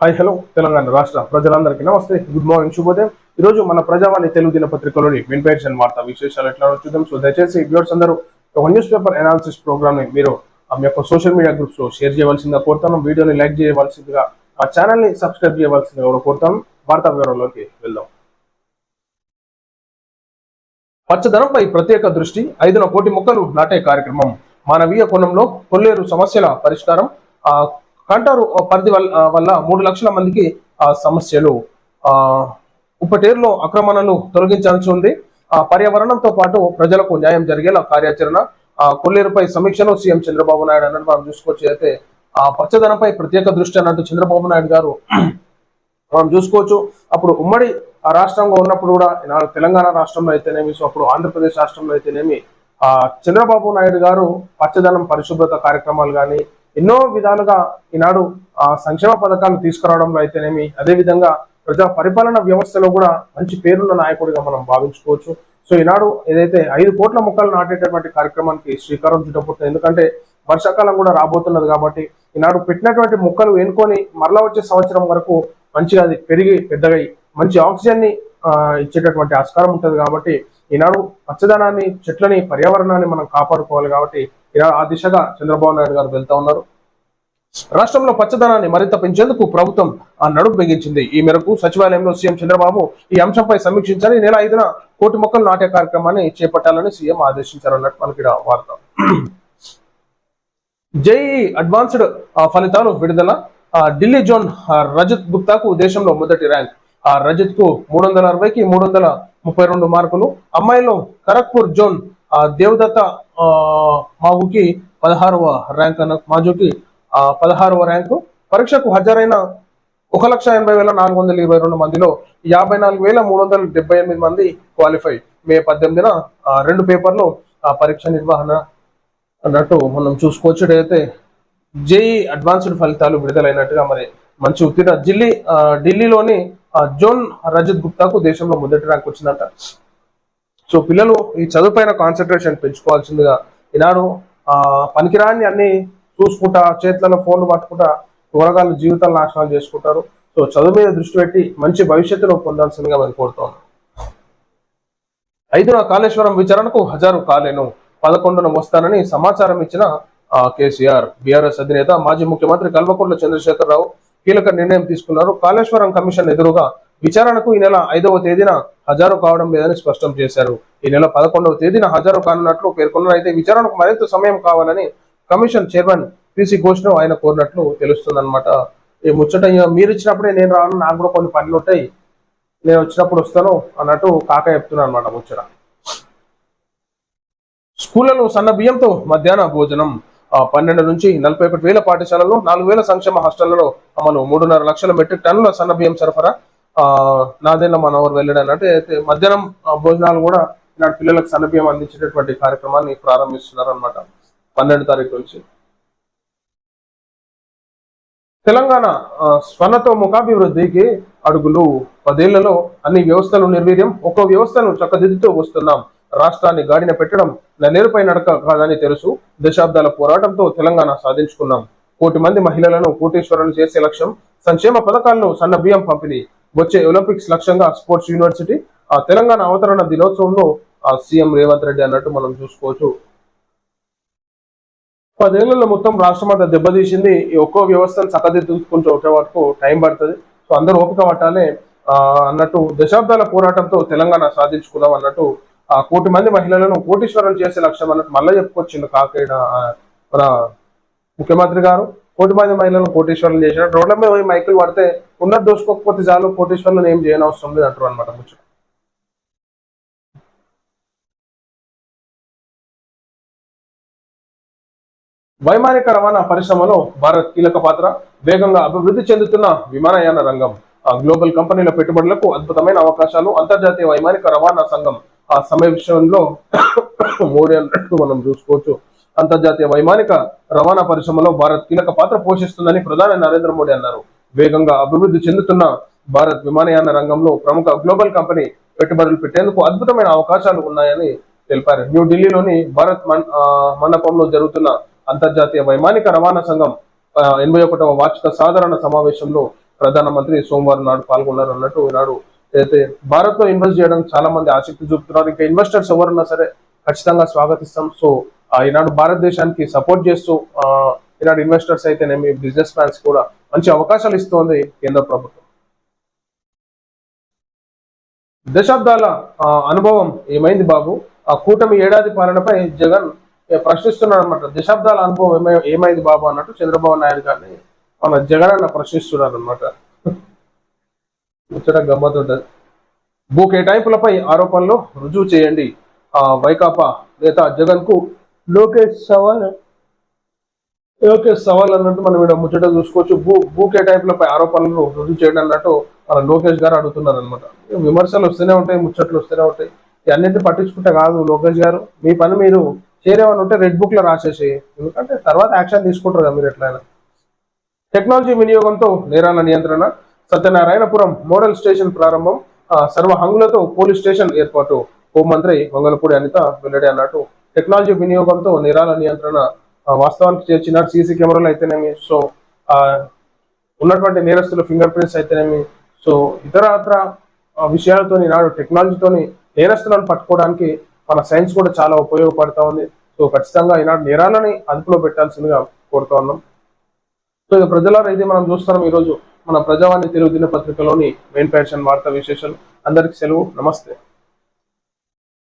Hi hello Telangana రాష్ట్ర ప్రజలందరికీ నమస్తే, గుడ్ మార్నింగ్, శుభోదయం. ఈరోజు మన ప్రజావాణి తెలుగు దినపత్రికలోని విన్పేషన్ వార్తా విశేషాలు ఎట్లా చూద్దాం. సో దయచేసి వ్యూవర్స్ అందరూ ఒక న్యూస్ పేపర్ అనాలిసిస్ ప్రోగ్రామ్ ని మీరు మీ యొక్క సోషల్ మీడియా గ్రూప్స్ లో షేర్ చేయవలసిందిగా కోరుతాను. వీడియోని లైక్ చేయవలసిందిగా, ఆ ఛానల్ ని సబ్స్క్రైబ్ చేయవలసిందిగా కూడా కోరుతాను. వార్తా వివరాల్లోకి వెళ్దాం. పచ్చదనంపై ప్రత్యేక దృష్టి, 5 కోటి మొక్కలు నాటే కార్యక్రమం. మానవీయ కోణంలో కొల్లేరు సమస్యల పరిష్కారం. కంటారు పరిధి వల్ల 3 లక్షల మందికి సమస్యలు. ఉప్పటేరులో ఆక్రమణలు తొలగించాల్సి ఉంది. పర్యావరణంతో పాటు ప్రజలకు న్యాయం జరిగేలా కార్యాచరణ. కొల్లేరుపై సమీక్షను సీఎం చంద్రబాబు నాయుడు అన్నట్టు మనం చూసుకోవచ్చు. అయితే పచ్చదనంపై ప్రత్యేక దృష్టి అన్నట్టు చంద్రబాబు నాయుడు గారు మనం చూసుకోవచ్చు. అప్పుడు ఉమ్మడి రాష్ట్రంగా ఉన్నప్పుడు కూడా, తెలంగాణ రాష్ట్రంలో అయితేనేమి, సో అప్పుడు ఆంధ్రప్రదేశ్ రాష్ట్రంలో అయితేనేమి, చంద్రబాబు నాయుడు గారు పచ్చదనం పరిశుభ్రత కార్యక్రమాలు కానీ ఎన్నో విధాలుగా ఈనాడు సంక్షేమ పథకాలు తీసుకురావడంలో అయితేనేమి, అదేవిధంగా ప్రజా పరిపాలన వ్యవస్థలో కూడా మంచి పేరున్న నాయకుడిగా మనం భావించుకోవచ్చు. సో ఈనాడు ఏదైతే 5 కోట్ల మొక్కలు నాటేటటువంటి కార్యక్రమానికి శ్రీకారం చుట్టబోతుంది. ఎందుకంటే వర్షాకాలం కూడా రాబోతున్నది కాబట్టి ఈనాడు పెట్టినటువంటి మొక్కలు ఎన్నుకొని మరలా వచ్చే సంవత్సరం వరకు మంచిగా అది పెరిగి పెద్దగా మంచి ఆక్సిజన్ ని ఇచ్చేటటువంటి ఆస్కారం ఉంటుంది. కాబట్టి ఈనాడు పచ్చదనాన్ని, చెట్లని, పర్యావరణాన్ని మనం కాపాడుకోవాలి. కాబట్టి ఈనాడు ఆ దిశగా చంద్రబాబు నాయుడు గారు వెళ్తా ఉన్నారు. రాష్ట్రంలో పచ్చదనాన్ని మరింత పెంచేందుకు ప్రభుత్వం నడుం బిగించింది. ఈ మేరకు సచివాలయంలో సీఎం చంద్రబాబు ఈ అంశంపై సమీక్షించాలని, నెల 5న కోటి మొక్కలు నాటే కార్యక్రమాన్ని చేపట్టాలని సీఎం ఆదేశించారన్నట్టు మనకి వార్త. జేఈ అడ్వాన్స్డ్ ఫలితాలు విడుదల. ఢిల్లీ జోన్ రజత్ గుప్తాకు దేశంలో మొదటి ర్యాంక్. రజత్ కు 360కి 332 మార్కులు. అమ్మాయిలో ఖరగ్పూర్ జోన్ దేవదత్త మాజుకి 16వ ర్యాంక్ మాజుకి 16వ ర్యాంకు. పరీక్షకు హాజరైన 1,80,422 మందిలో 54,378 మంది క్వాలిఫై. మే 18న 2 పేపర్లు పరీక్ష నిర్వహణ అన్నట్టు మనం చూసుకోవచ్చు. అయితే జేఈ అడ్వాన్స్డ్ ఫలితాలు విడుదలైనట్టుగా మరి మంచి ఉత్తీర్ణ. ఢిల్లీలోని జోన్ రజత్ గుప్తాకు దేశంలో మొదటి ర్యాంక్ వచ్చిందంట. సో పిల్లలు ఈ చదువు పైన కాన్సన్ట్రేషన్ పెంచుకోవాల్సిందిగా. ఈనాడు పనికిరాని అన్ని చూసుకుంటా, చేతులలో ఫోన్లు పట్టుకుంటా కూరగాయలు జీవితాలు నాశనాలు చేసుకుంటారు. సో చదువు మీద దృష్టి పెట్టి మంచి భవిష్యత్తులో పొందాల్సిందిగా మేము కోరుతాం. 5న కాళేశ్వరం విచారణకు హాజరు కాలేను, 11న వస్తానని సమాచారం ఇచ్చిన కేసీఆర్. బీఆర్ఎస్ అధినేత మాజీ ముఖ్యమంత్రి కల్వకుంట్ల చంద్రశేఖరరావు కీలక నిర్ణయం తీసుకున్నారు. కాళేశ్వరం కమిషన్ ఎదురుగా విచారణకు ఈ నెల 5వ తేదీన హాజరు కావడం లేదని స్పష్టం చేశారు. ఈ నెల 11వ తేదీన హాజరు కానున్నట్లు పేర్కొన్నారు. అయితే విచారణకు మరింత సమయం కావాలని కమిషన్ చైర్మన్ పిసి ఘోష్ను ఆయన కోరినట్లు తెలుస్తుందన్నమాట. ఈ ముచ్చట మీరు ఇచ్చినప్పుడే నేను రాను, నాకు కూడా కొన్ని పనులు ఉంటాయి, నేను వచ్చినప్పుడు వస్తాను అన్నట్టు కాక చెప్తున్నాను అనమాట ముచ్చట. స్కూళ్లలో సన్న బియ్యంతో మధ్యాహ్న భోజనం. 12 నుంచి 41,000 పాఠశాలల్లో 4,000 సంక్షేమ హాస్టళ్లలో అమలు. 3.5 లక్షల మెట్రిక్ టన్నుల సన్న బియ్యం సరఫరా. నాదేళ్ల మనవరు వెళ్ళడన్నట్టు. అయితే మధ్యాహ్నం భోజనాలు కూడా ఇలాంటి పిల్లలకు సన్న బియ్యం అందించేటటువంటి కార్యక్రమాన్ని ప్రారంభిస్తున్నారు అనమాట 12వ తారీఖు నుంచి. తెలంగాణ స్వర్ణతో ముఖాభివృద్ధికి అడుగులు. 10 ఏళ్లలో అన్ని వ్యవస్థలు నిర్వీర్యం, ఒక్కో వ్యవస్థను చక్కదిద్దుతూ వస్తున్నాం. రాష్ట్రాన్ని గాడిన పెట్టడం నల్లేరుపై నడక కాదని తెలుసు. దశాబ్దాల పోరాటంతో తెలంగాణ సాధించుకున్నాం. 1 కోటి మంది మహిళలను కోటీశ్వరులు చేసే లక్ష్యం. సంక్షేమ పథకాలను సన్న బియ్యం పంపిణీ. వచ్చే ఒలింపిక్స్ లక్ష్యంగా స్పోర్ట్స్ యూనివర్సిటీ. తెలంగాణ అవతరణ దినోత్సవంలో సీఎం రేవంత్ రెడ్డి అన్నట్టు మనం చూసుకోవచ్చు. 10 ఏళ్లలో మొత్తం రాష్ట్రం అంతా దెబ్బతీసింది. ఈ ఒక్కో వ్యవస్థను చక్కదిద్దుకుంటూ వచ్చే వరకు టైం పడుతుంది. సో అందరూ ఓపిక పట్టాలి అన్నట్టు. దశాబ్దాల పోరాటంతో తెలంగాణ సాధించుకున్నాం అన్నట్టు. 1 కోటి మంది మహిళలను కోటీశ్వరులు చేసే లక్ష్యం అన్నట్టు మళ్ళీ చెప్పుకొచ్చిండు కాకేడ మన ముఖ్యమంత్రి గారు. 1 కోటి మంది మహిళలను కోటీశ్వరులు చేసినట్టు. రోడ్ల మీద పోయి మైకులు పడితే ఉన్నది దోసుకోకపోతే చాలు, కోటీశ్వరులను ఏం చేయని అవసరం లేదు అంటారు అనమాట ముచ్చట. వైమానిక రవాణా పరిశ్రమలో భారత్ కీలక పాత్ర. వేగంగా అభివృద్ధి చెందుతున్న విమానయాన రంగం. గ్లోబల్ కంపెనీల పెట్టుబడులకు అద్భుతమైన అవకాశాలు. అంతర్జాతీయ వైమానిక రవాణా సంఘం సమావేశంలో మోడీ అన్నట్టు మనం చూసుకోవచ్చు. అంతర్జాతీయ వైమానిక రవాణా పరిశ్రమలో భారత్ కీలక పాత్ర పోషిస్తుందని ప్రధాని నరేంద్ర మోడీ అన్నారు. వేగంగా అభివృద్ధి చెందుతున్న భారత్ విమానయాన రంగంలో ప్రముఖ గ్లోబల్ కంపెనీ పెట్టుబడులు పెట్టేందుకు అద్భుతమైన అవకాశాలు ఉన్నాయని తెలిపారు. న్యూఢిల్లీలోని భారత్ మండపంలో జరుగుతున్న అంతర్జాతీయ వైమానిక రవాణా సంఘం 81వ వార్షిక సాధారణ సమావేశంలో ప్రధానమంత్రి సోమవారం నాడు పాల్గొన్నారు అన్నట్టు ఈనాడు అయితే భారత్ లో ఇన్వెస్ట్ చేయడానికి చాలా మంది ఆసక్తి చూపుతున్నారు. ఇంకా ఇన్వెస్టర్స్ ఎవరున్నా సరే ఖచ్చితంగా స్వాగతిస్తాం. సో ఈనాడు భారతదేశానికి సపోర్ట్ చేస్తూ ఈనాడు ఇన్వెస్టర్స్ అయితేనేమి బిజినెస్ మ్యాన్స్ కూడా మంచి అవకాశాలు ఇస్తోంది కేంద్ర ప్రభుత్వం. దశాబ్దాల అనుభవం ఏమైంది బాబు, ఆ కూటమి ఏడాది పాలనపై జగన్ ప్రశ్నిస్తున్నాడు అనమాట. దశాబ్దాల అనుభవం ఏమైంది బాబు అన్నట్టు చంద్రబాబు నాయుడు గారిని మన జగన్ అన్న ప్రశ్నిస్తున్నారు అనమాట. ముచ్చట గమ్మతుంటది. భూ కేటాయింపులపై ఆరోపణలు రుజువు చేయండి, వైకాపా నేత జగన్ కు లోకేష్ సవాల్ అన్నట్టు మనం ఇక్కడ ముచ్చట చూసుకోవచ్చు. భూ కేటాయింపులపై ఆరోపణలు రుజువు చేయండి అన్నట్టు మన లోకేష్ గారు అడుగుతున్నారు అనమాట. విమర్శలు వస్తూనే ఉంటాయి, ముచ్చట్లు వస్తూనే ఉంటాయి. అన్నింటినీ పట్టించుకుంటే కాదు లోకేష్ గారు, మీ పని మీరు చేరేమని ఉంటే రెడ్ బుక్ లో రాసేసి, ఎందుకంటే తర్వాత యాక్షన్ తీసుకుంటారు కదా మీరు ఎట్లయినా. టెక్నాలజీ వినియోగంతో నేరాల నియంత్రణ, సత్యనారాయణపురం మోడల్ స్టేషన్ ప్రారంభం, సర్వ హంగులతో పోలీస్ స్టేషన్ ఏర్పాటు, హోంమంత్రి వంగలపూడి అనిత వెల్లడి అన్నట్టు. టెక్నాలజీ వినియోగంతో నేరాల నియంత్రణ వాస్తవానికి చేర్చినాడు. సీసీ కెమెరాలు అయితేనేమి, సో ఉన్నటువంటి నేరస్తుల ఫింగర్ ప్రింట్స్ అయితేనేమి, సో ఇతర విషయాలతో నాడు టెక్నాలజీతోని నేరస్తులను పట్టుకోవడానికి మన సైన్స్ కూడా చాలా ఉపయోగపడతా ఉంది. సో ఖచ్చితంగా ఈనాడు నేరాలని అదుపులో పెట్టాల్సిందిగా కోరుతా ఉన్నాం. సో ఇక ప్రజలారా, ఇది మనం చూస్తున్నాం ఈరోజు మన ప్రజావాణి తెలుగు దినపత్రికలోని మెయిన్ ప్యాషన్ వార్తా విశేషాలు. అందరికి సెలవు, నమస్తే.